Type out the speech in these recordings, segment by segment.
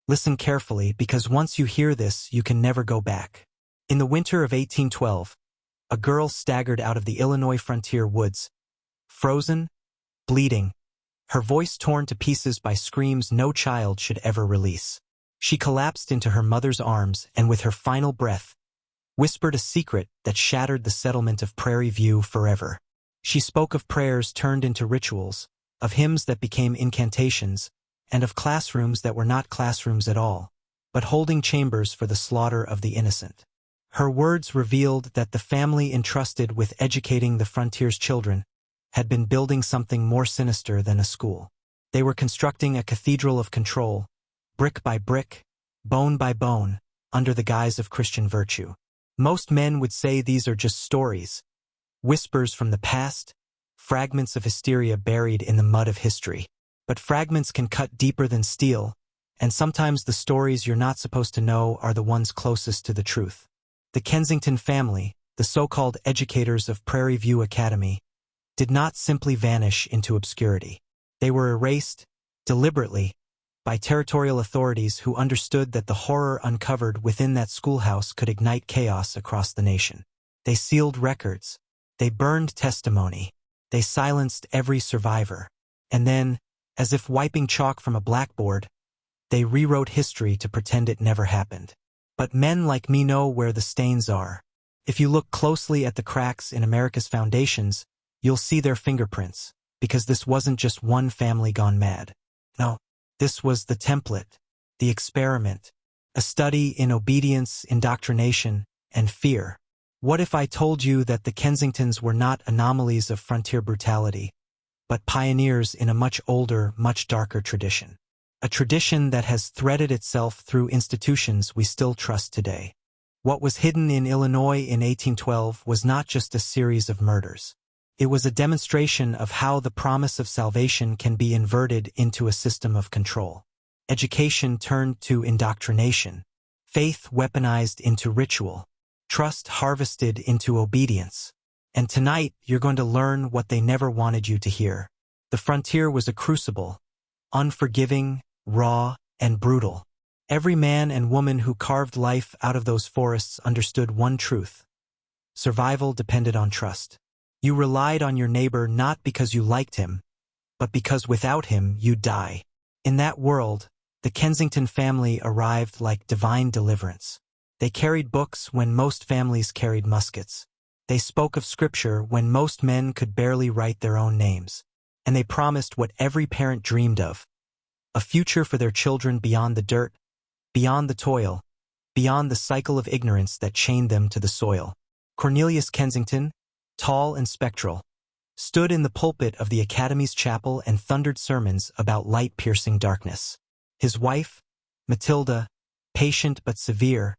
Listen carefully, because once you hear this, you can never go back. In the winter of 1812, a girl staggered out of the Illinois frontier woods, frozen, bleeding, her voice torn to pieces by screams no child should ever release. She collapsed into her mother's arms and with her final breath, whispered a secret that shattered the settlement of Prairie View forever. She spoke of prayers turned into rituals, of hymns that became incantations, and of classrooms that were not classrooms at all, but holding chambers for the slaughter of the innocent. Her words revealed that the family entrusted with educating the frontier's children had been building something more sinister than a school. They were constructing a cathedral of control, brick by brick, bone by bone, under the guise of Christian virtue. Most men would say these are just stories, whispers from the past, fragments of hysteria buried in the mud of history. But fragments can cut deeper than steel, and sometimes the stories you're not supposed to know are the ones closest to the truth. The Kensington family, the so-called educators of Prairie View Academy, did not simply vanish into obscurity. They were erased, deliberately, by territorial authorities who understood that the horror uncovered within that schoolhouse could ignite chaos across the nation. They sealed records. They burned testimony. They silenced every survivor. And then, as if wiping chalk from a blackboard, they rewrote history to pretend it never happened. But men like me know where the stains are. If you look closely at the cracks in America's foundations, you'll see their fingerprints, because this wasn't just one family gone mad. No, this was the template, the experiment, a study in obedience, indoctrination, and fear. What if I told you that the Kensingtons were not anomalies of frontier brutality, but pioneers in a much older, much darker tradition? A tradition that has threaded itself through institutions we still trust today. What was hidden in Illinois in 1812 was not just a series of murders. It was a demonstration of how the promise of salvation can be inverted into a system of control. Education turned to indoctrination, faith weaponized into ritual, trust harvested into obedience. And tonight, you're going to learn what they never wanted you to hear. The frontier was a crucible, unforgiving, raw, and brutal. Every man and woman who carved life out of those forests understood one truth. Survival depended on trust. You relied on your neighbor not because you liked him, but because without him you'd die. In that world, the Kensington family arrived like divine deliverance. They carried books when most families carried muskets. They spoke of scripture when most men could barely write their own names. And they promised what every parent dreamed of: a future for their children beyond the dirt, beyond the toil, beyond the cycle of ignorance that chained them to the soil. Cornelius Kensington, tall and spectral, stood in the pulpit of the Academy's chapel and thundered sermons about light-piercing darkness. His wife, Matilda, patient but severe,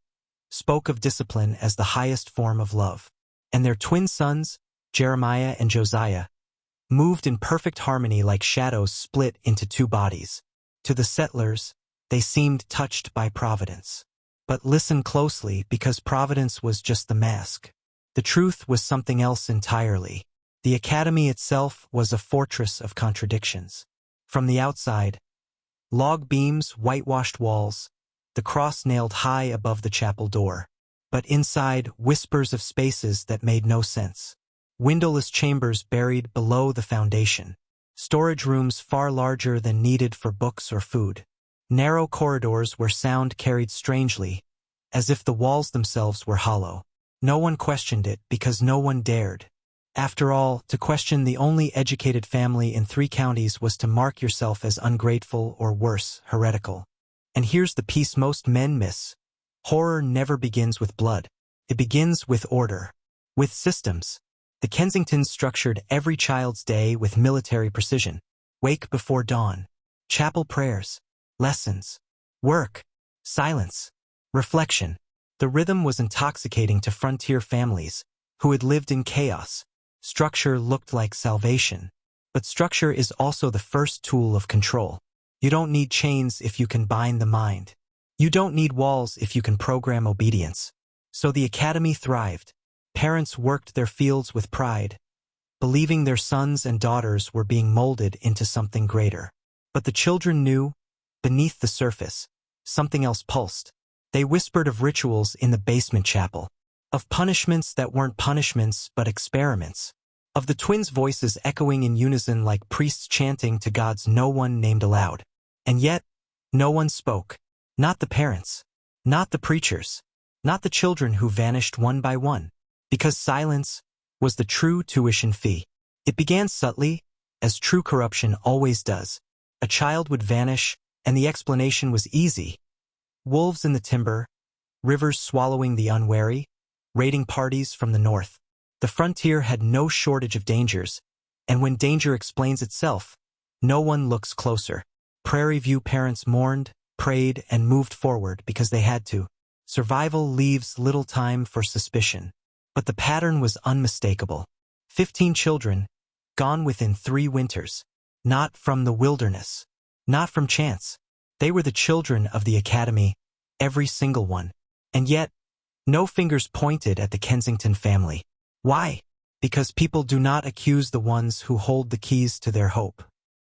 spoke of discipline as the highest form of love. And their twin sons, Jeremiah and Josiah, moved in perfect harmony like shadows split into two bodies. To the settlers, they seemed touched by providence. But listen closely, because providence was just the mask. The truth was something else entirely. The academy itself was a fortress of contradictions. From the outside, log beams, whitewashed walls, the cross nailed high above the chapel door. But inside, whispers of spaces that made no sense. Windowless chambers buried below the foundation. Storage rooms far larger than needed for books or food. Narrow corridors where sound carried strangely, as if the walls themselves were hollow. No one questioned it because no one dared. After all, to question the only educated family in 3 counties was to mark yourself as ungrateful or worse, heretical. And here's the piece most men miss. Horror never begins with blood. It begins with order, with systems. The Kensingtons structured every child's day with military precision. Wake before dawn, chapel prayers, lessons, work, silence, reflection. The rhythm was intoxicating to frontier families who had lived in chaos. Structure looked like salvation. But structure is also the first tool of control. You don't need chains if you can bind the mind. You don't need walls if you can program obedience. So the academy thrived. Parents worked their fields with pride, believing their sons and daughters were being molded into something greater. But the children knew, beneath the surface, something else pulsed. They whispered of rituals in the basement chapel, of punishments that weren't punishments but experiments, of the twins' voices echoing in unison like priests chanting to gods no one named aloud. And yet, no one spoke. Not the parents. Not the preachers. Not the children who vanished one by one. Because silence was the true tuition fee. It began subtly, as true corruption always does. A child would vanish, and the explanation was easy. Wolves in the timber, rivers swallowing the unwary, raiding parties from the north. The frontier had no shortage of dangers, and when danger explains itself, no one looks closer. Prairie View parents mourned, prayed, and moved forward because they had to. Survival leaves little time for suspicion. But the pattern was unmistakable. 15 children, gone within 3 winters. Not from the wilderness. Not from chance. They were the children of the academy, every single one. And yet, no fingers pointed at the Kensington family. Why? Because people do not accuse the ones who hold the keys to their hope.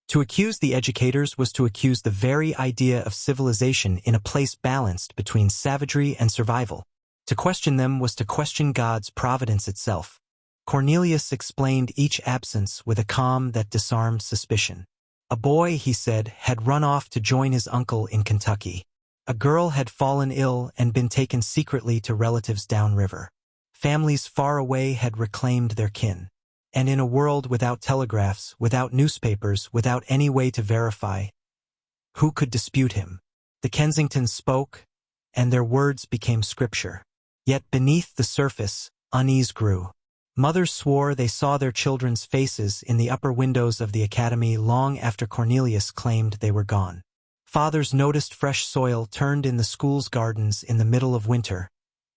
To accuse the educators was to accuse the very idea of civilization in a place balanced between savagery and survival. To question them was to question God's providence itself. Cornelius explained each absence with a calm that disarmed suspicion. A boy, he said, had run off to join his uncle in Kentucky. A girl had fallen ill and been taken secretly to relatives downriver. Families far away had reclaimed their kin. And in a world without telegraphs, without newspapers, without any way to verify, who could dispute him? The Kensingtons spoke, and their words became scripture. Yet beneath the surface, unease grew. Mothers swore they saw their children's faces in the upper windows of the academy long after Cornelius claimed they were gone. Fathers noticed fresh soil turned in the school's gardens in the middle of winter,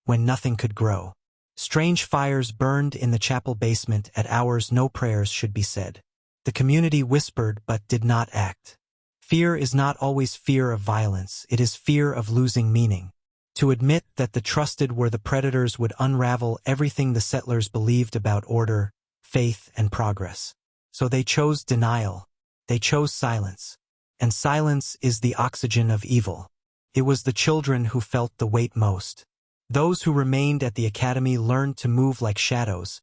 when nothing could grow. Strange fires burned in the chapel basement at hours no prayers should be said. The community whispered but did not act. Fear is not always fear of violence, it is fear of losing meaning. To admit that the trusted were the predators would unravel everything the settlers believed about order, faith, and progress. So they chose denial. They chose silence. And silence is the oxygen of evil. It was the children who felt the weight most. Those who remained at the academy learned to move like shadows,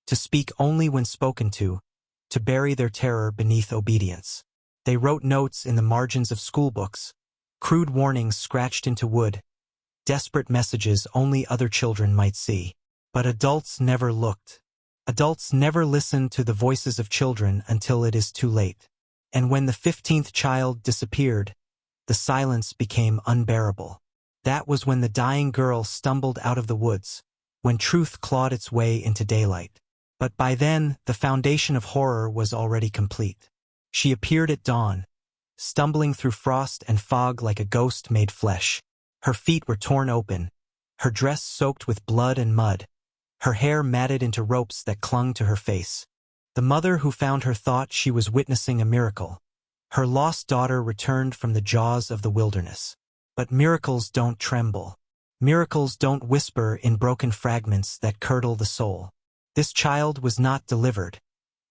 to speak only when spoken to bury their terror beneath obedience. They wrote notes in the margins of schoolbooks, crude warnings scratched into wood, desperate messages only other children might see. But adults never looked. Adults never listened to the voices of children until it is too late. And when the 15th child disappeared, the silence became unbearable. That was when the dying girl stumbled out of the woods, when truth clawed its way into daylight. But by then, the foundation of horror was already complete. She appeared at dawn, stumbling through frost and fog like a ghost made flesh. Her feet were torn open, her dress soaked with blood and mud, her hair matted into ropes that clung to her face. The mother who found her thought she was witnessing a miracle. Her lost daughter returned from the jaws of the wilderness. But miracles don't tremble. Miracles don't whisper in broken fragments that curdle the soul. This child was not delivered.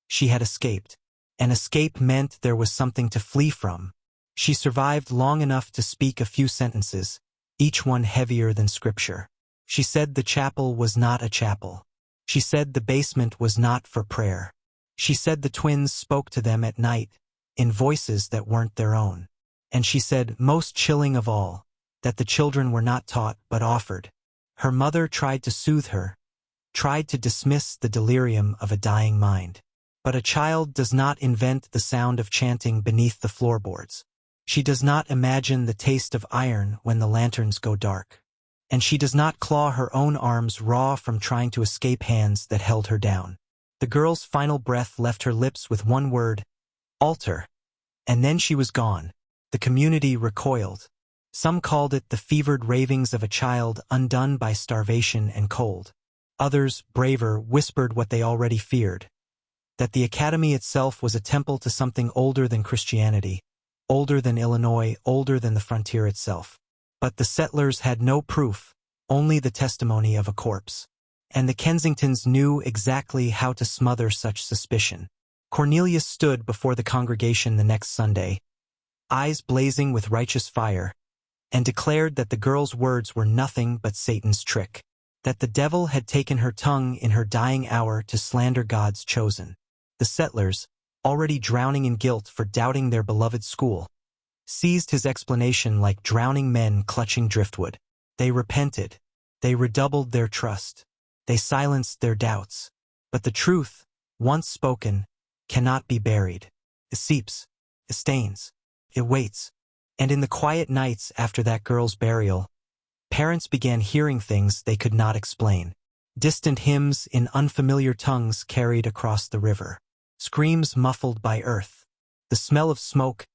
She had escaped. And escape meant there was something to flee from. She survived long enough to speak a few sentences, each one heavier than scripture. She said the chapel was not a chapel. She said the basement was not for prayer. She said the twins spoke to them at night, in voices that weren't their own. And she said, most chilling of all, that the children were not taught but offered. Her mother tried to soothe her, tried to dismiss the delirium of a dying mind. But a child does not invent the sound of chanting beneath the floorboards. She does not imagine the taste of iron when the lanterns go dark. And she does not claw her own arms raw from trying to escape hands that held her down. The girl's final breath left her lips with one word, altar. And then she was gone. The community recoiled. Some called it the fevered ravings of a child undone by starvation and cold. Others, braver, whispered what they already feared, that the academy itself was a temple to something older than Christianity, older than Illinois, older than the frontier itself. But the settlers had no proof, only the testimony of a corpse. And the Kensingtons knew exactly how to smother such suspicion. Cornelius stood before the congregation the next Sunday, eyes blazing with righteous fire, and declared that the girl's words were nothing but Satan's trick, that the devil had taken her tongue in her dying hour to slander God's chosen. The settlers, already drowning in guilt for doubting their beloved school, seized his explanation like drowning men clutching driftwood. They repented. They redoubled their trust. They silenced their doubts. But the truth, once spoken, cannot be buried. It seeps. It stains. It waits. And in the quiet nights after that girl's burial, parents began hearing things they could not explain. Distant hymns in unfamiliar tongues carried across the river. Screams muffled by earth. The smell of smoke,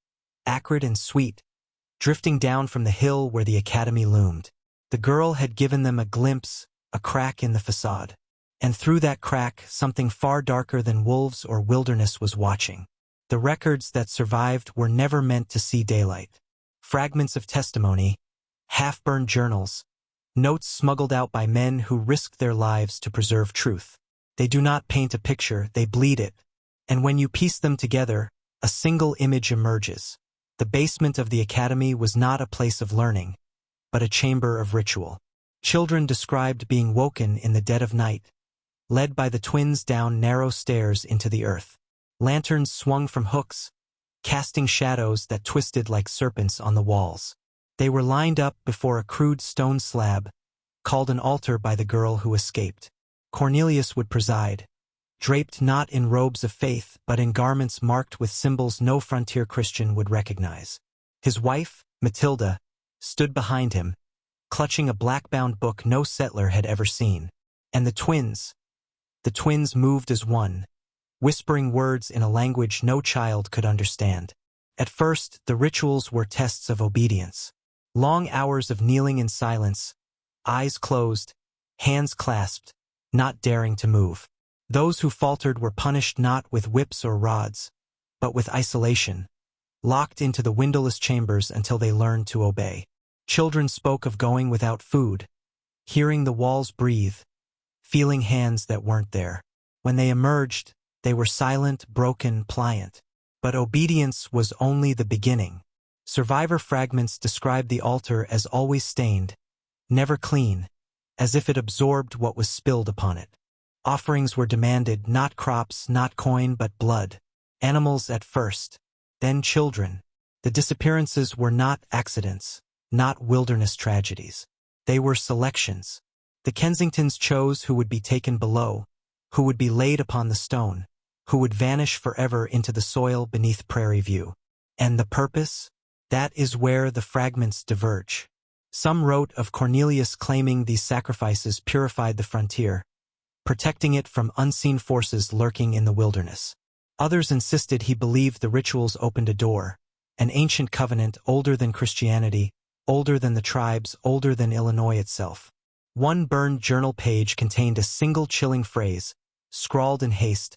acrid and sweet, drifting down from the hill where the academy loomed. The girl had given them a glimpse, a crack in the facade. And through that crack, something far darker than wolves or wilderness was watching. The records that survived were never meant to see daylight. Fragments of testimony, half-burned journals, notes smuggled out by men who risked their lives to preserve truth. They do not paint a picture, they bleed it. And when you piece them together, a single image emerges. The basement of the academy was not a place of learning, but a chamber of ritual. Children described being woken in the dead of night, led by the twins down narrow stairs into the earth. Lanterns swung from hooks, casting shadows that twisted like serpents on the walls. They were lined up before a crude stone slab, called an altar by the girl who escaped. Cornelius would preside, draped not in robes of faith but in garments marked with symbols no frontier Christian would recognize. His wife, Matilda, stood behind him, clutching a black-bound book no settler had ever seen. And the twins moved as one, whispering words in a language no child could understand. At first, the rituals were tests of obedience. Long hours of kneeling in silence, eyes closed, hands clasped, not daring to move. Those who faltered were punished not with whips or rods, but with isolation, locked into the windowless chambers until they learned to obey. Children spoke of going without food, hearing the walls breathe, feeling hands that weren't there. When they emerged, they were silent, broken, pliant. But obedience was only the beginning. Survivor fragments described the altar as always stained, never clean, as if it absorbed what was spilled upon it. Offerings were demanded, not crops, not coin, but blood. Animals at first, then children. The disappearances were not accidents, not wilderness tragedies. They were selections. The Kensingtons chose who would be taken below, who would be laid upon the stone, who would vanish forever into the soil beneath Prairie View. And the purpose? That is where the fragments diverge. Some wrote of Cornelius claiming these sacrifices purified the frontier, protecting it from unseen forces lurking in the wilderness. Others insisted he believed the rituals opened a door, an ancient covenant older than Christianity, older than the tribes, older than Illinois itself. One burned journal page contained a single chilling phrase, scrawled in haste: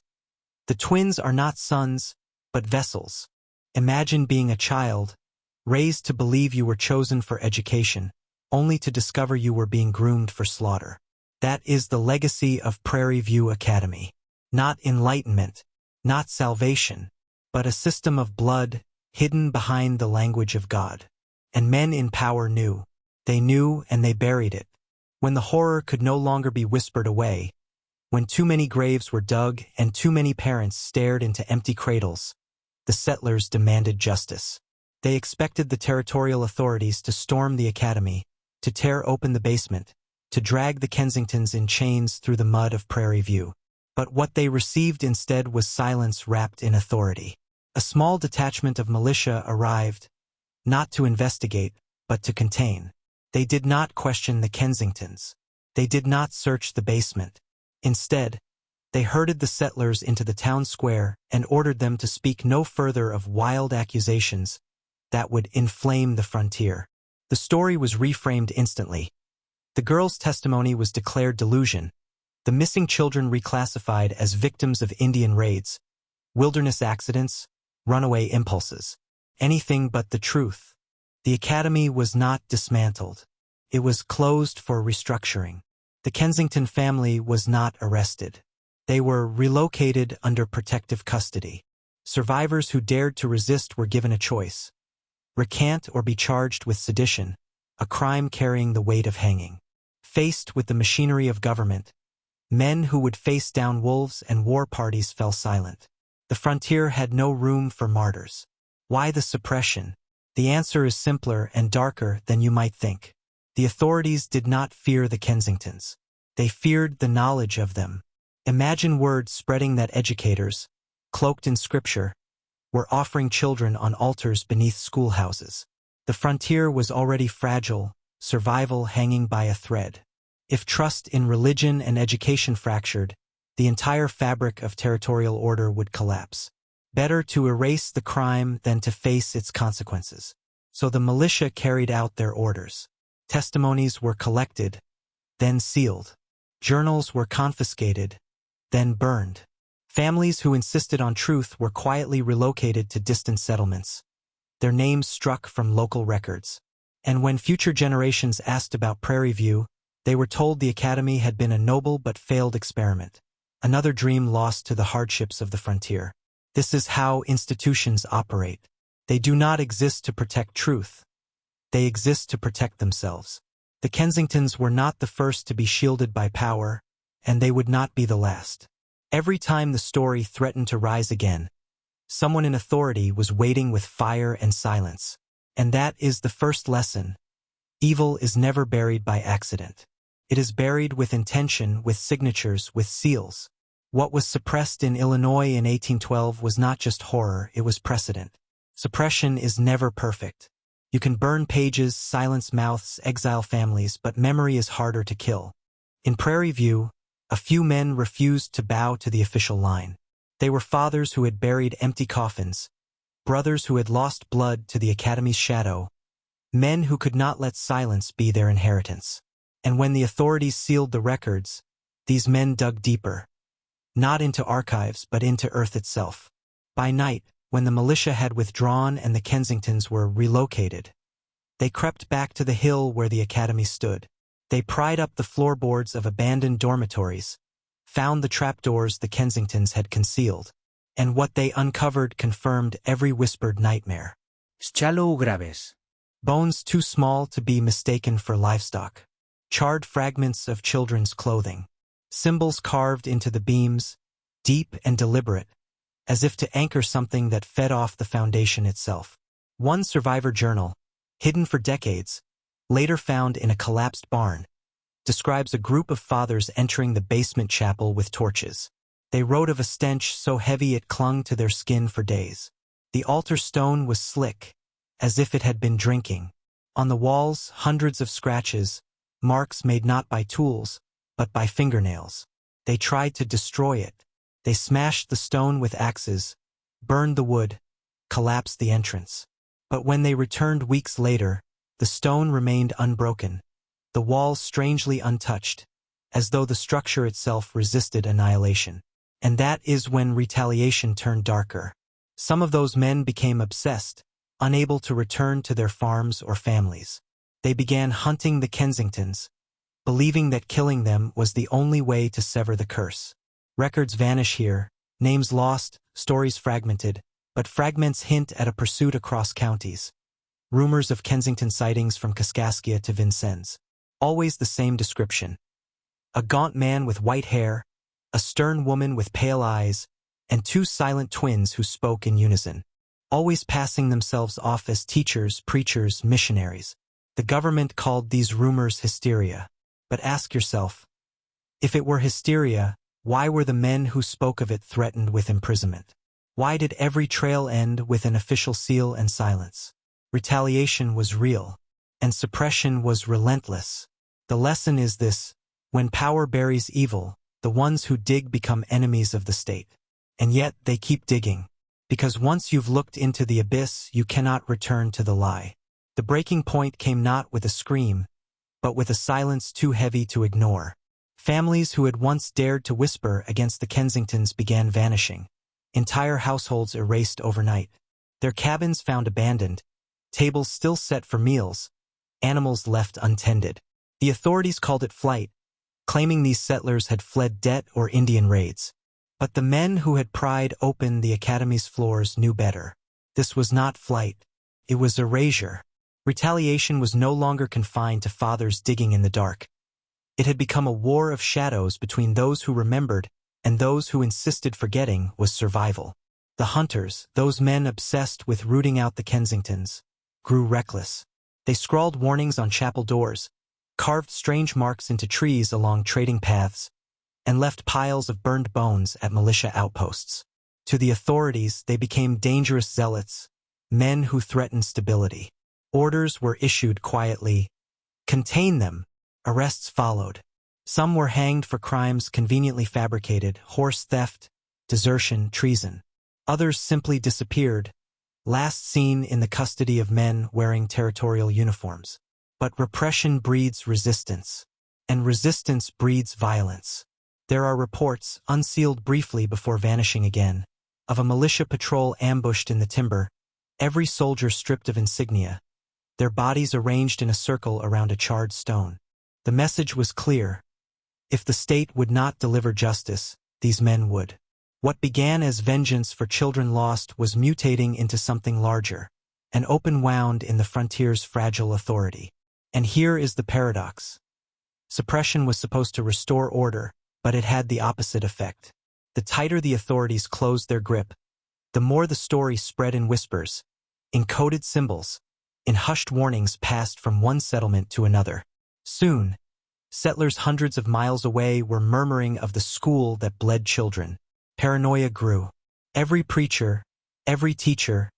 "The twins are not sons, but vessels." Imagine being a child, raised to believe you were chosen for education, only to discover you were being groomed for slaughter. That is the legacy of Prairie View Academy. Not enlightenment, not salvation, but a system of blood hidden behind the language of God. And men in power knew. They knew and they buried it. When the horror could no longer be whispered away, when too many graves were dug and too many parents stared into empty cradles, the settlers demanded justice. They expected the territorial authorities to storm the academy, to tear open the basement, to drag the Kensingtons in chains through the mud of Prairie View. But what they received instead was silence wrapped in authority. A small detachment of militia arrived, not to investigate, but to contain. They did not question the Kensingtons. They did not search the basement. Instead, they herded the settlers into the town square and ordered them to speak no further of wild accusations that would inflame the frontier. The story was reframed instantly. The girl's testimony was declared delusion, the missing children reclassified as victims of Indian raids, wilderness accidents, runaway impulses. Anything but the truth. The academy was not dismantled. It was closed for restructuring. The Kensington family was not arrested. They were relocated under protective custody. Survivors who dared to resist were given a choice: recant or be charged with sedition, a crime carrying the weight of hanging. Faced with the machinery of government, men who would face down wolves and war parties fell silent. The frontier had no room for martyrs. Why the suppression? The answer is simpler and darker than you might think. The authorities did not fear the Kensingtons. They feared the knowledge of them. Imagine words spreading that educators, cloaked in scripture, were offering children on altars beneath schoolhouses. The frontier was already fragile, survival hanging by a thread. If trust in religion and education fractured, the entire fabric of territorial order would collapse. Better to erase the crime than to face its consequences. So the militia carried out their orders. Testimonies were collected, then sealed. Journals were confiscated, then burned. Families who insisted on truth were quietly relocated to distant settlements, their names struck from local records. And when future generations asked about Prairie View, they were told the academy had been a noble but failed experiment, another dream lost to the hardships of the frontier. This is how institutions operate. They do not exist to protect truth. They exist to protect themselves. The Kensingtons were not the first to be shielded by power, and they would not be the last. Every time the story threatened to rise again, someone in authority was waiting with fire and silence. And that is the first lesson. Evil is never buried by accident. It is buried with intention, with signatures, with seals. What was suppressed in Illinois in 1812 was not just horror, it was precedent. Suppression is never perfect. You can burn pages, silence mouths, exile families, but memory is harder to kill. In Prairie View, a few men refused to bow to the official line. They were fathers who had buried empty coffins, brothers who had lost blood to the academy's shadow, men who could not let silence be their inheritance. And when the authorities sealed the records, these men dug deeper, not into archives but into earth itself. By night, when the militia had withdrawn and the Kensingtons were relocated, they crept back to the hill where the academy stood. They pried up the floorboards of abandoned dormitories, found the trapdoors the Kensingtons had concealed, and what they uncovered confirmed every whispered nightmare. Shallow graves. Bones too small to be mistaken for livestock. Charred fragments of children's clothing. Symbols carved into the beams, deep and deliberate, as if to anchor something that fed off the foundation itself. One survivor journal, hidden for decades, later found in a collapsed barn, describes a group of fathers entering the basement chapel with torches. They wrote of a stench so heavy it clung to their skin for days. The altar stone was slick, as if it had been drinking. On the walls, hundreds of scratches, marks made not by tools, but by fingernails. They tried to destroy it. They smashed the stone with axes, burned the wood, collapsed the entrance. But when they returned weeks later, the stone remained unbroken, the walls strangely untouched, as though the structure itself resisted annihilation. And that is when retaliation turned darker. Some of those men became obsessed, unable to return to their farms or families. They began hunting the Kensingtons, believing that killing them was the only way to sever the curse. Records vanish here, names lost, stories fragmented, but fragments hint at a pursuit across counties. Rumors of Kensington sightings from Kaskaskia to Vincennes. Always the same description. A gaunt man with white hair, a stern woman with pale eyes, and two silent twins who spoke in unison, always passing themselves off as teachers, preachers, missionaries. The government called these rumors hysteria. But ask yourself, if it were hysteria, why were the men who spoke of it threatened with imprisonment? Why did every trail end with an official seal and silence? Retaliation was real, and suppression was relentless. The lesson is this: when power buries evil, the ones who dig become enemies of the state. And yet they keep digging, because once you've looked into the abyss, you cannot return to the lie. The breaking point came not with a scream, but with a silence too heavy to ignore. Families who had once dared to whisper against the Kensingtons began vanishing. Entire households erased overnight. Their cabins found abandoned, tables still set for meals, animals left untended. The authorities called it flight, claiming these settlers had fled debt or Indian raids. But the men who had pried open the academy's floors knew better. This was not flight. It was erasure. Retaliation was no longer confined to fathers digging in the dark. It had become a war of shadows between those who remembered and those who insisted forgetting was survival. The hunters, those men obsessed with rooting out the Kensingtons, grew reckless. They scrawled warnings on chapel doors, carved strange marks into trees along trading paths, and left piles of burned bones at militia outposts. To the authorities, they became dangerous zealots, men who threatened stability. Orders were issued quietly. Contain them. Arrests followed. Some were hanged for crimes conveniently fabricated: horse theft, desertion, treason. Others simply disappeared, last seen in the custody of men wearing territorial uniforms. But repression breeds resistance, and resistance breeds violence. There are reports, unsealed briefly before vanishing again, of a militia patrol ambushed in the timber, every soldier stripped of insignia, their bodies arranged in a circle around a charred stone. The message was clear. If the state would not deliver justice, these men would. What began as vengeance for children lost was mutating into something larger, an open wound in the frontier's fragile authority. And here is the paradox. Suppression was supposed to restore order, but it had the opposite effect. The tighter the authorities closed their grip, the more the story spread in whispers, in coded symbols, in hushed warnings passed from one settlement to another. Soon, settlers hundreds of miles away were murmuring of the school that bled children. Paranoia grew. Every preacher, every teacher,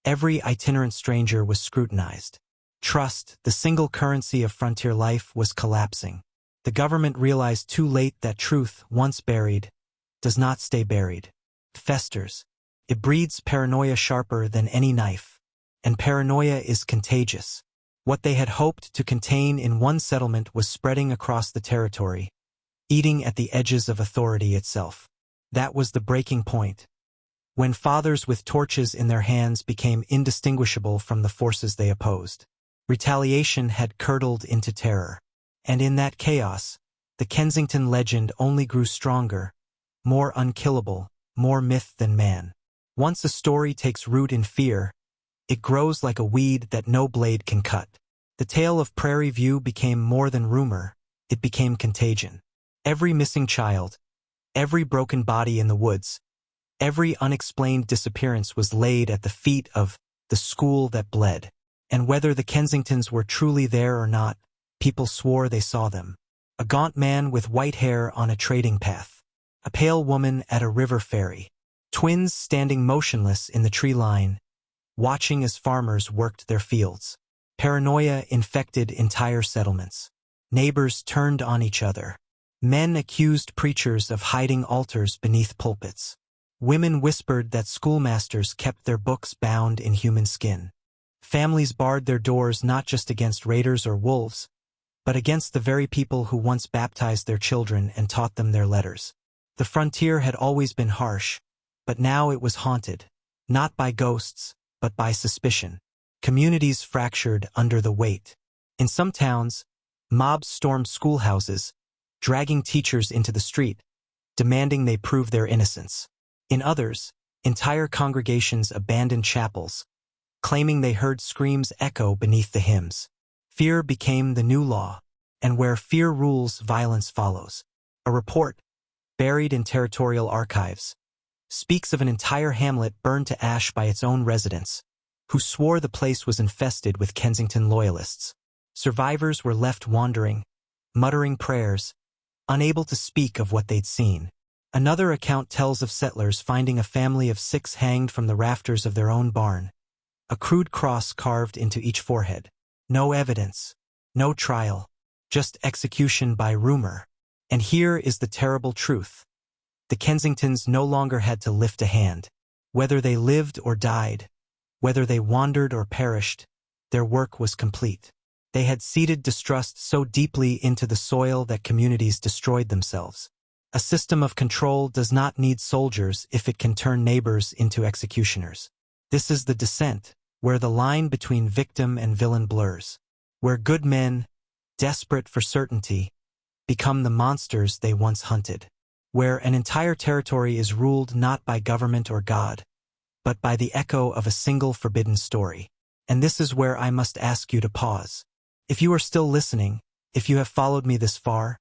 every itinerant stranger was scrutinized. Trust, the single currency of frontier life, was collapsing. The government realized too late that truth, once buried, does not stay buried. It festers. It breeds paranoia sharper than any knife. And paranoia is contagious. What they had hoped to contain in one settlement was spreading across the territory, eating at the edges of authority itself. That was the breaking point. When fathers with torches in their hands became indistinguishable from the forces they opposed. Retaliation had curdled into terror. And in that chaos, the Kensington legend only grew stronger, more unkillable, more myth than man. Once a story takes root in fear, it grows like a weed that no blade can cut. The tale of Prairie View became more than rumor, it became contagion. Every missing child, every broken body in the woods, every unexplained disappearance was laid at the feet of the school that bled. And whether the Kensingtons were truly there or not, people swore they saw them. A gaunt man with white hair on a trading path, a pale woman at a river ferry, twins standing motionless in the tree line, watching as farmers worked their fields. Paranoia infected entire settlements. Neighbors turned on each other. Men accused preachers of hiding altars beneath pulpits. Women whispered that schoolmasters kept their books bound in human skin. Families barred their doors not just against raiders or wolves, but against the very people who once baptized their children and taught them their letters. The frontier had always been harsh, but now it was haunted, not by ghosts, but by suspicion. Communities fractured under the weight. In some towns, mobs stormed schoolhouses, dragging teachers into the street, demanding they prove their innocence. In others, entire congregations abandoned chapels, claiming they heard screams echo beneath the hymns. Fear became the new law, and where fear rules, violence follows. A report, buried in Territorial archives, speaks of an entire hamlet burned to ash by its own residents, who swore the place was infested with Kensington loyalists. Survivors were left wandering, muttering prayers, unable to speak of what they'd seen. Another account tells of settlers finding a family of 6 hanged from the rafters of their own barn, a crude cross carved into each forehead. No evidence, no trial, just execution by rumor. And here is the terrible truth. The Kensingtons no longer had to lift a hand. Whether they lived or died, whether they wandered or perished, their work was complete. They had seeded distrust so deeply into the soil that communities destroyed themselves. A system of control does not need soldiers if it can turn neighbors into executioners. This is the descent, where the line between victim and villain blurs, where good men, desperate for certainty, become the monsters they once hunted, where an entire territory is ruled not by government or God, but by the echo of a single forbidden story. And this is where I must ask you to pause. If you are still listening, if you have followed me this far,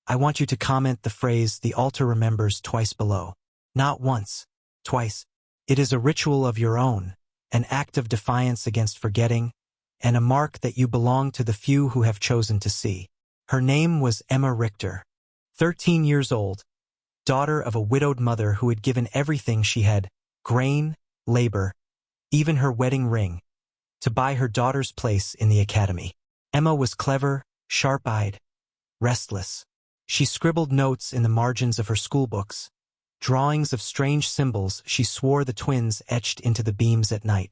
I want you to comment the phrase "the altar remembers" twice below. Not once, twice. It is a ritual of your own, an act of defiance against forgetting, and a mark that you belong to the few who have chosen to see. Her name was Emma Richter, 13 years old, daughter of a widowed mother who had given everything she had, grain, labor, even her wedding ring, to buy her daughter's place in the academy. Emma was clever, sharp-eyed, restless. She scribbled notes in the margins of her schoolbooks, drawings of strange symbols she swore the twins etched into the beams at night.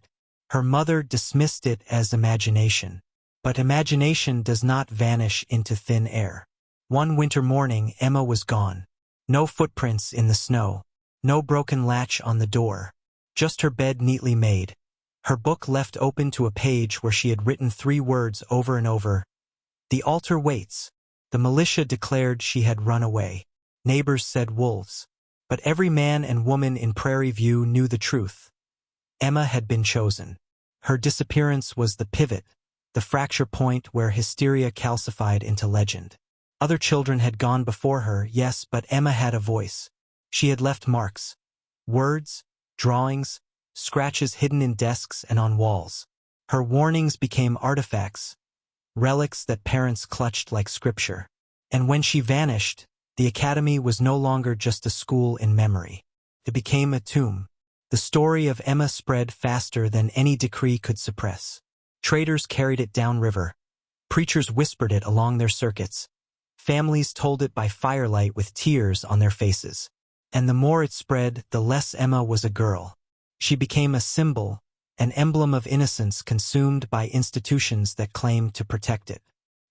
Her mother dismissed it as imagination. But imagination does not vanish into thin air. One winter morning, Emma was gone. No footprints in the snow, no broken latch on the door, just her bed neatly made, her book left open to a page where she had written 3 words over and over. "The altar waits." The militia declared she had run away. Neighbors said wolves. But every man and woman in Prairie View knew the truth. Emma had been chosen. Her disappearance was the pivot, the fracture point where hysteria calcified into legend. Other children had gone before her, yes, but Emma had a voice. She had left marks. Words, drawings, scratches hidden in desks and on walls. Her warnings became artifacts, relics that parents clutched like scripture. And when she vanished, the academy was no longer just a school in memory. It became a tomb. The story of Emma spread faster than any decree could suppress. Traders carried it downriver. Preachers whispered it along their circuits. Families told it by firelight with tears on their faces. And the more it spread, the less Emma was a girl. She became a symbol, an emblem of innocence consumed by institutions that claimed to protect it.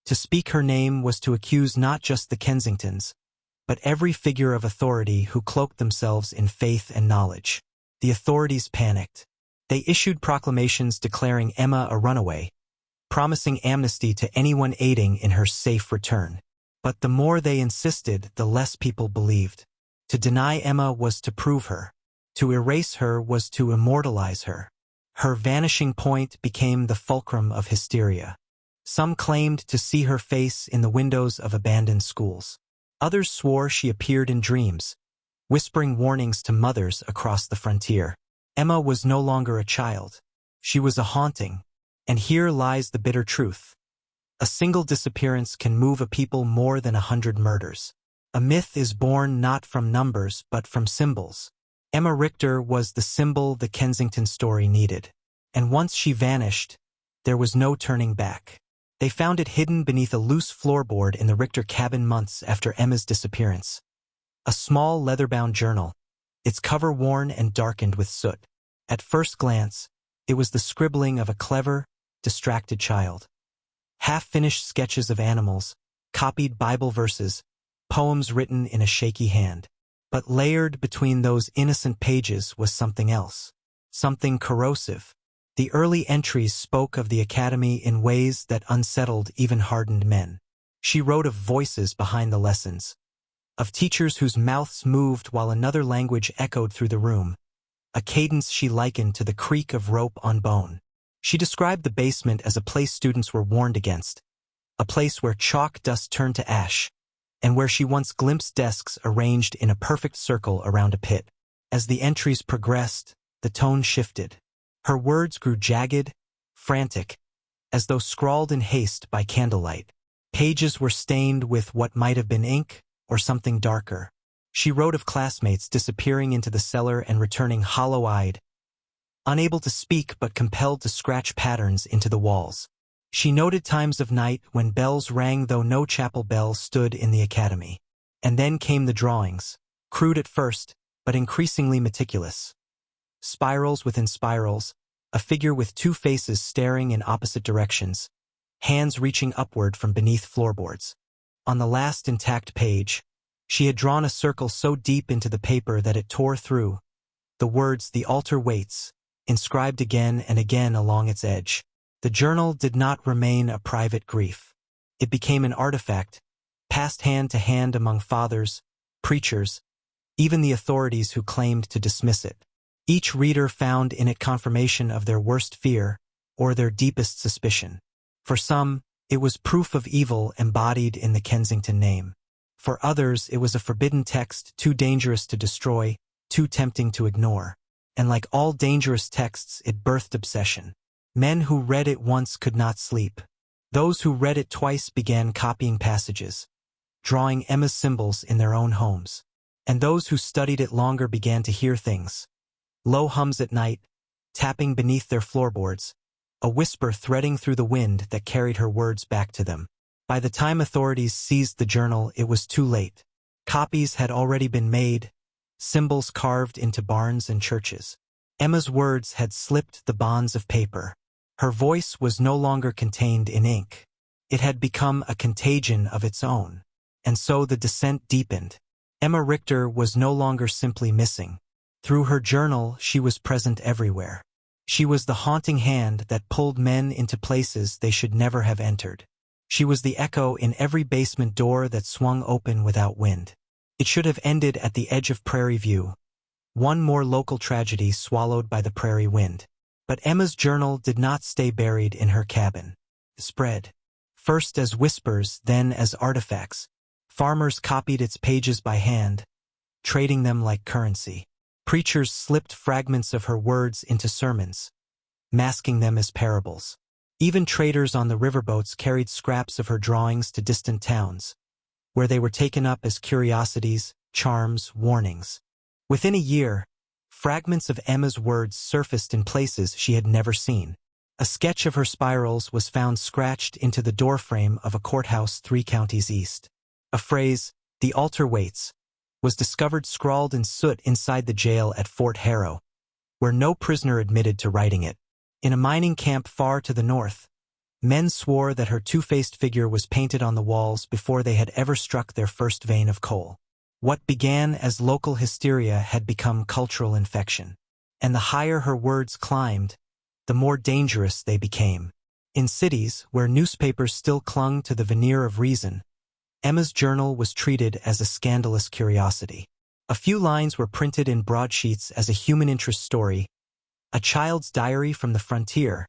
To speak her name was to accuse not just the Kensingtons, but every figure of authority who cloaked themselves in faith and knowledge. The authorities panicked. They issued proclamations declaring Emma a runaway, promising amnesty to anyone aiding in her safe return. But the more they insisted, the less people believed. To deny Emma was to prove her. To erase her was to immortalize her. Her vanishing point became the fulcrum of hysteria. Some claimed to see her face in the windows of abandoned schools. Others swore she appeared in dreams, whispering warnings to mothers across the frontier. Emma was no longer a child. She was a haunting. And here lies the bitter truth. A single disappearance can move a people more than 100 murders. A myth is born not from numbers but from symbols. Emma Richter was the symbol the Kensington story needed. And once she vanished, there was no turning back. They found it hidden beneath a loose floorboard in the Richter cabin months after Emma's disappearance. A small leather-bound journal, its cover worn and darkened with soot. At first glance, it was the scribbling of a clever, distracted child. Half-finished sketches of animals, copied Bible verses, poems written in a shaky hand. But layered between those innocent pages was something else, something corrosive. The early entries spoke of the academy in ways that unsettled even hardened men. She wrote of voices behind the lessons, of teachers whose mouths moved while another language echoed through the room, a cadence she likened to the creak of rope on bone. She described the basement as a place students were warned against, a place where chalk dust turned to ash, and where she once glimpsed desks arranged in a perfect circle around a pit. As the entries progressed, the tone shifted. Her words grew jagged, frantic, as though scrawled in haste by candlelight. Pages were stained with what might have been ink or something darker. She wrote of classmates disappearing into the cellar and returning hollow-eyed, unable to speak but compelled to scratch patterns into the walls. She noted times of night when bells rang though no chapel bell stood in the academy. And then came the drawings, crude at first, but increasingly meticulous. Spirals within spirals, a figure with 2 faces staring in opposite directions, hands reaching upward from beneath floorboards. On the last intact page, she had drawn a circle so deep into the paper that it tore through, the words "The altar waits," inscribed again and again along its edge. The journal did not remain a private grief. It became an artifact, passed hand to hand among fathers, preachers, even the authorities who claimed to dismiss it. Each reader found in it confirmation of their worst fear, or their deepest suspicion. For some, it was proof of evil embodied in the Kensington name. For others, it was a forbidden text too dangerous to destroy, too tempting to ignore. And like all dangerous texts, it birthed obsession. Men who read it once could not sleep. Those who read it twice began copying passages, drawing Emma's symbols in their own homes. And those who studied it longer began to hear things. Low hums at night, tapping beneath their floorboards, a whisper threading through the wind that carried her words back to them. By the time authorities seized the journal, it was too late. Copies had already been made, symbols carved into barns and churches. Emma's words had slipped the bonds of paper. Her voice was no longer contained in ink. It had become a contagion of its own. And so the descent deepened. Emma Richter was no longer simply missing. Through her journal, she was present everywhere. She was the haunting hand that pulled men into places they should never have entered. She was the echo in every basement door that swung open without wind. It should have ended at the edge of Prairie View. One more local tragedy swallowed by the prairie wind. But Emma's journal did not stay buried in her cabin. It spread. First as whispers, then as artifacts. Farmers copied its pages by hand, trading them like currency. Preachers slipped fragments of her words into sermons, masking them as parables. Even traders on the riverboats carried scraps of her drawings to distant towns, where they were taken up as curiosities, charms, warnings. Within a year, fragments of Emma's words surfaced in places she had never seen. A sketch of her spirals was found scratched into the doorframe of a courthouse 3 counties east. A phrase, "The altar waits," was discovered scrawled in soot inside the jail at Fort Harrow, where no prisoner admitted to writing it. In a mining camp far to the north, men swore that her two-faced figure was painted on the walls before they had ever struck their first vein of coal. What began as local hysteria had become cultural infection. And the higher her words climbed, the more dangerous they became. In cities where newspapers still clung to the veneer of reason, Emma's journal was treated as a scandalous curiosity. A few lines were printed in broadsheets as a human interest story, a child's diary from the frontier,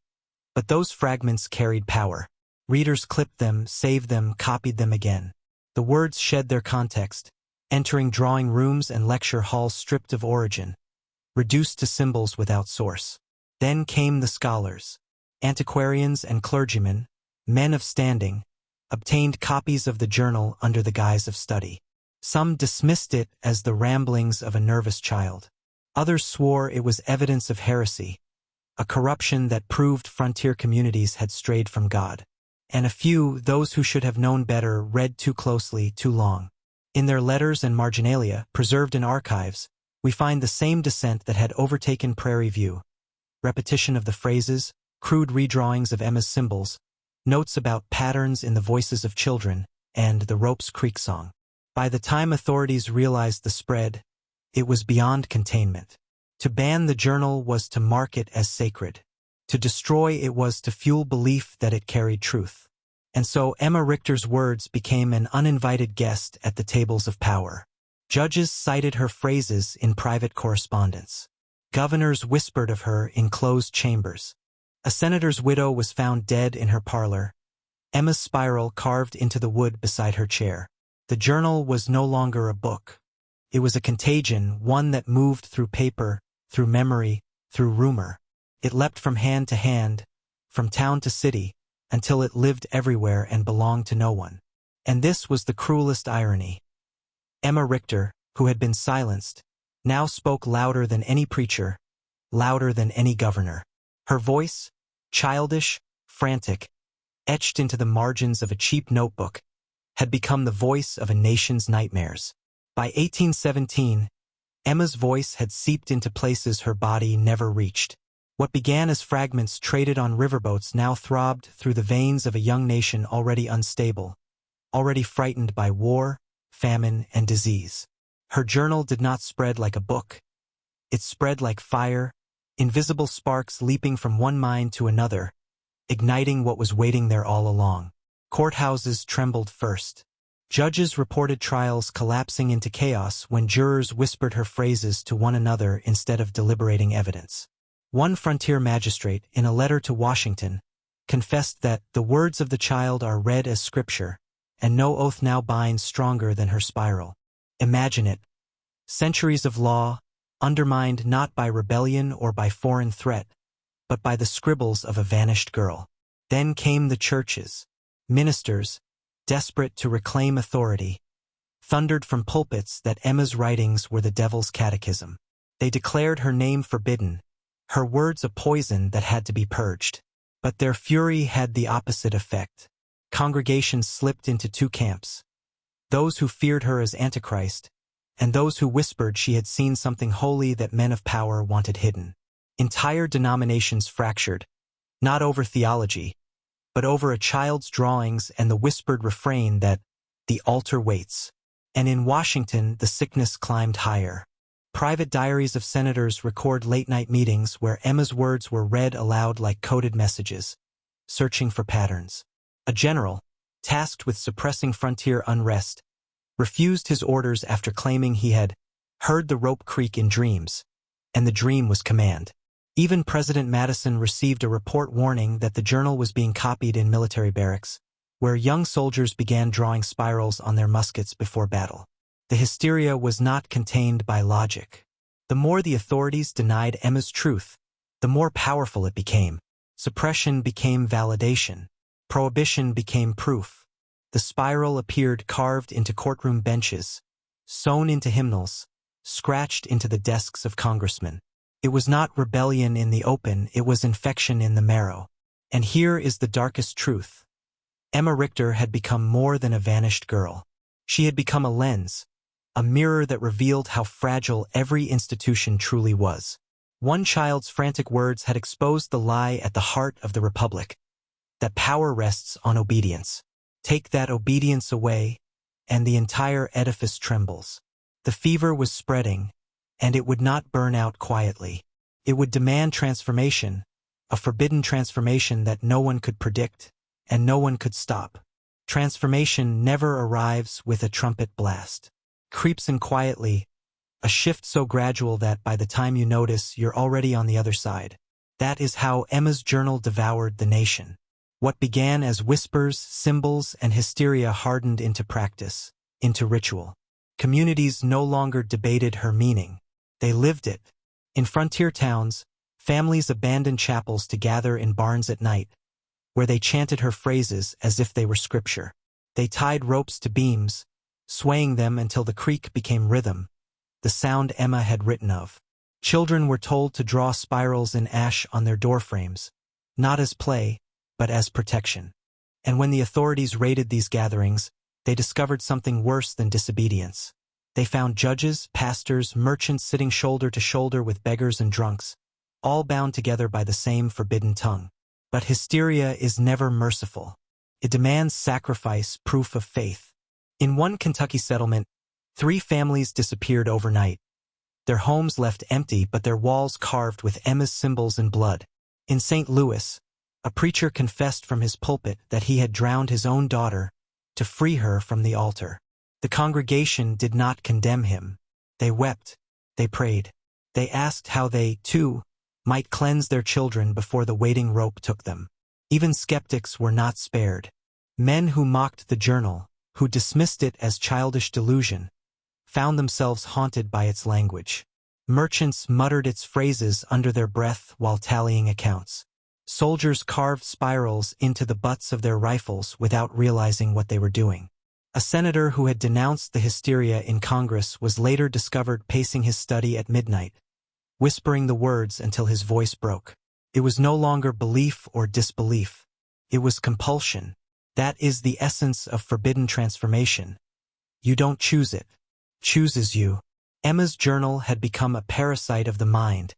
but those fragments carried power. Readers clipped them, saved them, copied them again. The words shed their context, entering drawing rooms and lecture halls stripped of origin, reduced to symbols without source. Then came the scholars, antiquarians and clergymen, men of standing, obtained copies of the journal under the guise of study. Some dismissed it as the ramblings of a nervous child. Others swore it was evidence of heresy, a corruption that proved frontier communities had strayed from God. And a few, those who should have known better, read too closely, too long. In their letters and marginalia, preserved in archives, we find the same descent that had overtaken Prairie View. Repetition of the phrases, crude redrawings of Emma's symbols, notes about patterns in the voices of children, and the Ropes Creek song. By the time authorities realized the spread, it was beyond containment. To ban the journal was to mark it as sacred. To destroy it was to fuel belief that it carried truth. And so Emma Richter's words became an uninvited guest at the tables of power. Judges cited her phrases in private correspondence. Governors whispered of her in closed chambers. A senator's widow was found dead in her parlor, Emma's spiral carved into the wood beside her chair. The journal was no longer a book. It was a contagion, one that moved through paper, through memory, through rumor. It leapt from hand to hand, from town to city, until it lived everywhere and belonged to no one. And this was the cruelest irony. Emma Richter, who had been silenced, now spoke louder than any preacher, louder than any governor. Her voice, childish, frantic, etched into the margins of a cheap notebook, had become the voice of a nation's nightmares. By 1817, Emma's voice had seeped into places her body never reached. What began as fragments traded on riverboats now throbbed through the veins of a young nation already unstable, already frightened by war, famine, and disease. Her journal did not spread like a book. It spread like fire, invisible sparks leaping from one mind to another, igniting what was waiting there all along. Courthouses trembled first. Judges reported trials collapsing into chaos when jurors whispered her phrases to one another instead of deliberating evidence. One frontier magistrate, in a letter to Washington, confessed that the words of the child are read as scripture, and no oath now binds stronger than her spiral. Imagine it. Centuries of law, undermined not by rebellion or by foreign threat, but by the scribbles of a vanished girl. Then came the churches. Ministers, desperate to reclaim authority, thundered from pulpits that Emma's writings were the devil's catechism. They declared her name forbidden, her words a poison that had to be purged. But their fury had the opposite effect. Congregations slipped into two camps: those who feared her as Antichrist, and those who whispered she had seen something holy that men of power wanted hidden. Entire denominations fractured, not over theology, but over a child's drawings and the whispered refrain that the altar waits. And in Washington, the sickness climbed higher. Private diaries of senators record late-night meetings where Emma's words were read aloud like coded messages, searching for patterns. A general, tasked with suppressing frontier unrest, refused his orders after claiming he had heard the rope creak in dreams, and the dream was command. Even President Madison received a report warning that the journal was being copied in military barracks, where young soldiers began drawing spirals on their muskets before battle. The hysteria was not contained by logic. The more the authorities denied Emma's truth, the more powerful it became. Suppression became validation. Prohibition became proof. The spiral appeared carved into courtroom benches, sewn into hymnals, scratched into the desks of congressmen. It was not rebellion in the open, it was infection in the marrow. And here is the darkest truth. Emma Richter had become more than a vanished girl. She had become a lens, a mirror that revealed how fragile every institution truly was. One child's frantic words had exposed the lie at the heart of the Republic, that power rests on obedience. Take that obedience away, and the entire edifice trembles. The fever was spreading, and it would not burn out quietly. It would demand transformation, a forbidden transformation that no one could predict, and no one could stop. Transformation never arrives with a trumpet blast. Creeps in quietly, a shift so gradual that by the time you notice, you're already on the other side. That is how Emma's journal devoured the nation. What began as whispers, symbols, and hysteria hardened into practice, into ritual. Communities no longer debated her meaning. They lived it. In frontier towns, families abandoned chapels to gather in barns at night, where they chanted her phrases as if they were scripture. They tied ropes to beams, swaying them until the creak became rhythm, the sound Emma had written of. Children were told to draw spirals in ash on their doorframes, not as play, but as protection. And when the authorities raided these gatherings, they discovered something worse than disobedience. They found judges, pastors, merchants sitting shoulder to shoulder with beggars and drunks, all bound together by the same forbidden tongue. But hysteria is never merciful. It demands sacrifice, proof of faith. In one Kentucky settlement, 3 families disappeared overnight. Their homes left empty, but their walls carved with Emma's symbols in blood. In St. Louis, a preacher confessed from his pulpit that he had drowned his own daughter to free her from the altar. The congregation did not condemn him. They wept. They prayed. They asked how they, too, might cleanse their children before the waiting rope took them. Even skeptics were not spared. Men who mocked the journal, who dismissed it as childish delusion, found themselves haunted by its language. Merchants muttered its phrases under their breath while tallying accounts. Soldiers carved spirals into the butts of their rifles without realizing what they were doing. A senator who had denounced the hysteria in Congress was later discovered pacing his study at midnight, whispering the words until his voice broke. It was no longer belief or disbelief. It was compulsion. That is the essence of forbidden transformation. You don't choose it. Chooses you. Emma's journal had become a parasite of the mind,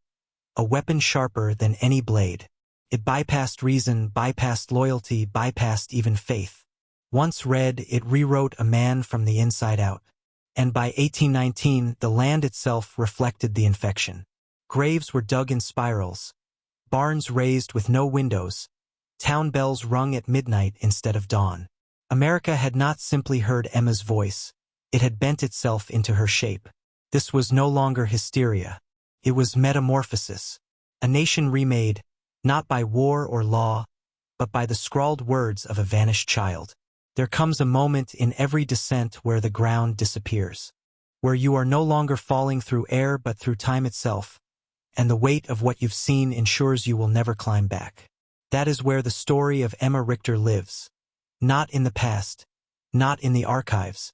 a weapon sharper than any blade. It bypassed reason, bypassed loyalty, bypassed even faith. Once read, it rewrote a man from the inside out. And by 1819, the land itself reflected the infection. Graves were dug in spirals, barns raised with no windows, town bells rung at midnight instead of dawn. America had not simply heard Emma's voice. It had bent itself into her shape. This was no longer hysteria. It was metamorphosis. A nation remade, not by war or law, but by the scrawled words of a vanished child. There comes a moment in every descent where the ground disappears, where you are no longer falling through air but through time itself, and the weight of what you've seen ensures you will never climb back. That is where the story of Emma Richter lives, not in the past, not in the archives,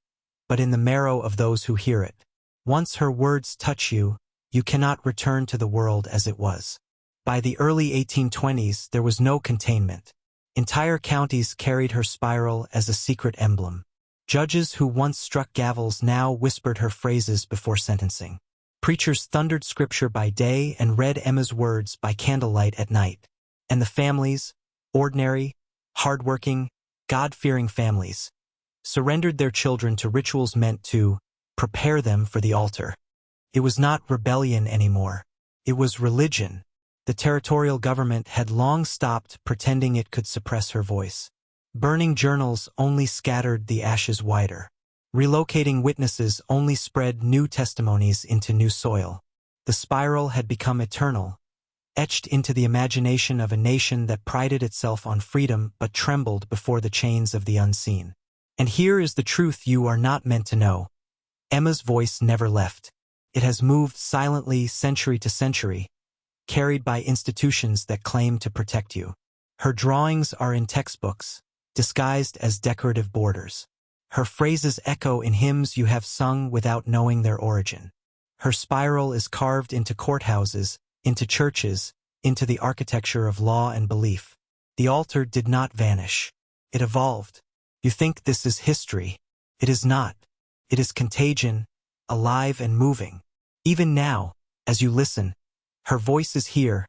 but in the marrow of those who hear it. Once her words touch you, you cannot return to the world as it was. By the early 1820s, there was no containment. Entire counties carried her spiral as a secret emblem. Judges who once struck gavels now whispered her phrases before sentencing. Preachers thundered scripture by day and read Emma's words by candlelight at night. And the families, ordinary, hardworking, God-fearing families, surrendered their children to rituals meant to prepare them for the altar. It was not rebellion anymore. It was religion. The territorial government had long stopped pretending it could suppress her voice. Burning journals only scattered the ashes wider. Relocating witnesses only spread new testimonies into new soil. The spiral had become eternal, etched into the imagination of a nation that prided itself on freedom but trembled before the chains of the unseen. And here is the truth you are not meant to know. Emma's voice never left. It has moved silently century to century, carried by institutions that claim to protect you. Her drawings are in textbooks, disguised as decorative borders. Her phrases echo in hymns you have sung without knowing their origin. Her spiral is carved into courthouses, into churches, into the architecture of law and belief. The altar did not vanish. It evolved. You think this is history. It is not. It is contagion, alive and moving. Even now, as you listen, her voice is here,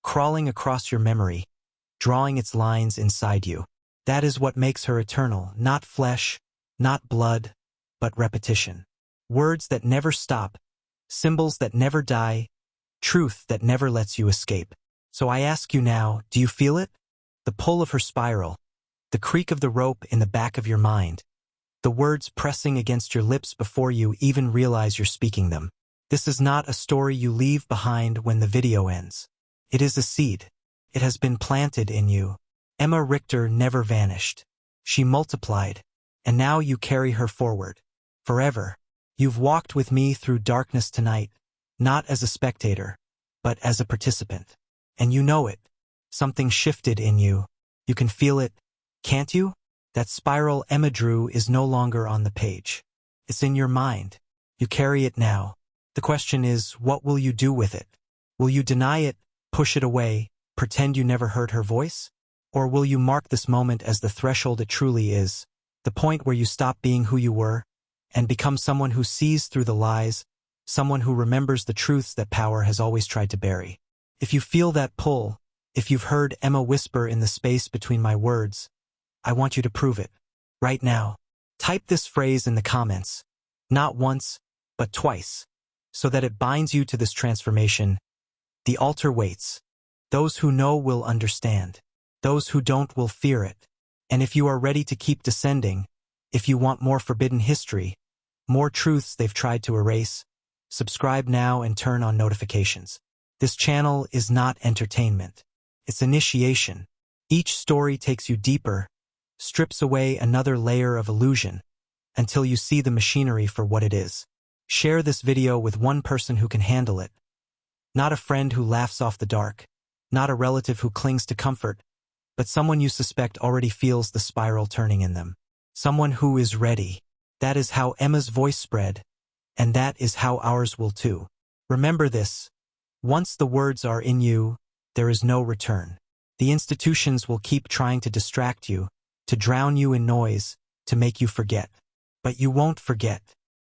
crawling across your memory, drawing its lines inside you. That is what makes her eternal, not flesh, not blood, but repetition. Words that never stop, symbols that never die, truth that never lets you escape. So I ask you now, do you feel it? The pull of her spiral, the creak of the rope in the back of your mind, the words pressing against your lips before you even realize you're speaking them. This is not a story you leave behind when the video ends. It is a seed. It has been planted in you. Emma Richter never vanished. She multiplied, and now you carry her forward. Forever. You've walked with me through darkness tonight, not as a spectator, but as a participant. And you know it. Something shifted in you. You can feel it, can't you? That spiral Emma drew is no longer on the page. It's in your mind. You carry it now. The question is, what will you do with it? Will you deny it, push it away, pretend you never heard her voice? Or will you mark this moment as the threshold it truly is, the point where you stop being who you were, and become someone who sees through the lies, someone who remembers the truths that power has always tried to bury? If you feel that pull, if you've heard Emma whisper in the space between my words, I want you to prove it. Right now. Type this phrase in the comments. Not once, but twice. So that it binds you to this transformation. The altar waits. Those who know will understand. Those who don't will fear it. And if you are ready to keep descending, if you want more forbidden history, more truths they've tried to erase, subscribe now and turn on notifications. This channel is not entertainment. It's initiation. Each story takes you deeper, strips away another layer of illusion, until you see the machinery for what it is. Share this video with one person who can handle it. Not a friend who laughs off the dark, not a relative who clings to comfort, but someone you suspect already feels the spiral turning in them. Someone who is ready. That is how Emma's voice spread, and that is how ours will too. Remember this. Once the words are in you, there is no return. The institutions will keep trying to distract you, to drown you in noise, to make you forget. But you won't forget.